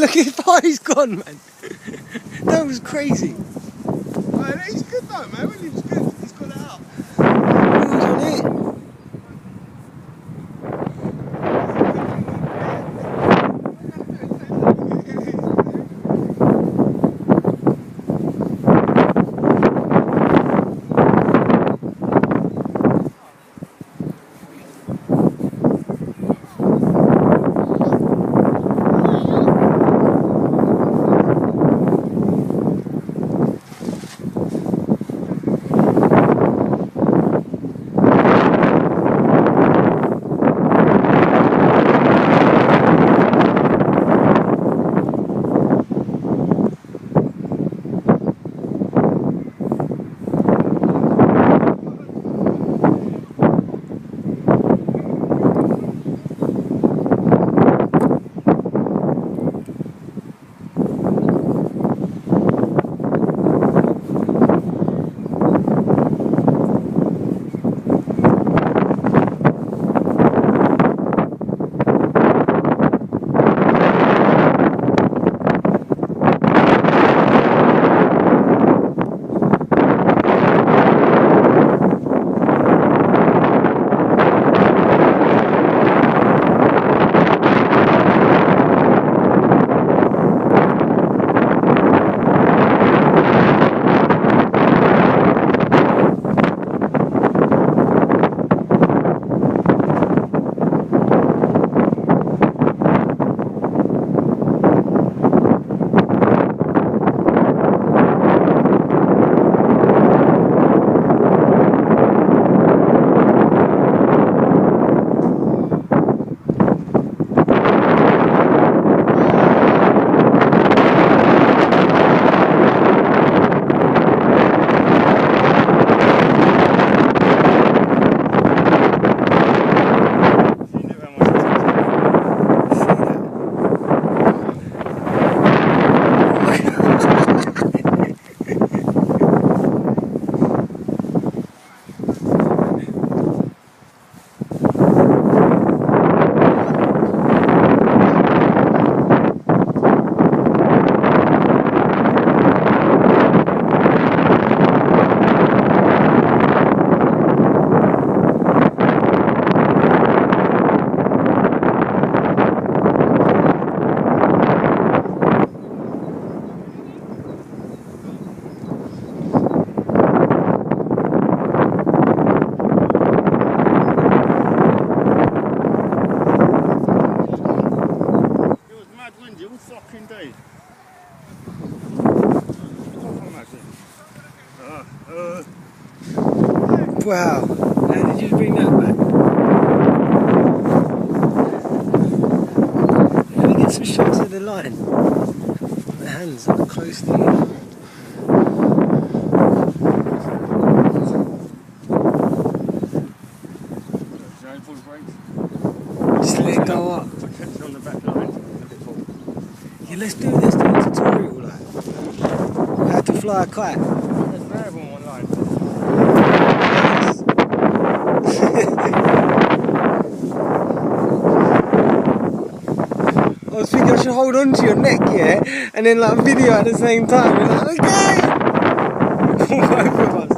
Look how far he's gone, man. That was crazy. Man, he's good though, man. Really, he's good. He's got it out. He was on it. Fucking day. Wow. How did you bring that back? Let me get some shots of the line. The hands are close to you. Just let it go up. On the back line. Yeah, let's do a tutorial like. How to fly a kite. There's variable on one line. I was thinking I should hold on to your neck, yeah, and then like video at the same time. You're like, okay. Both of us.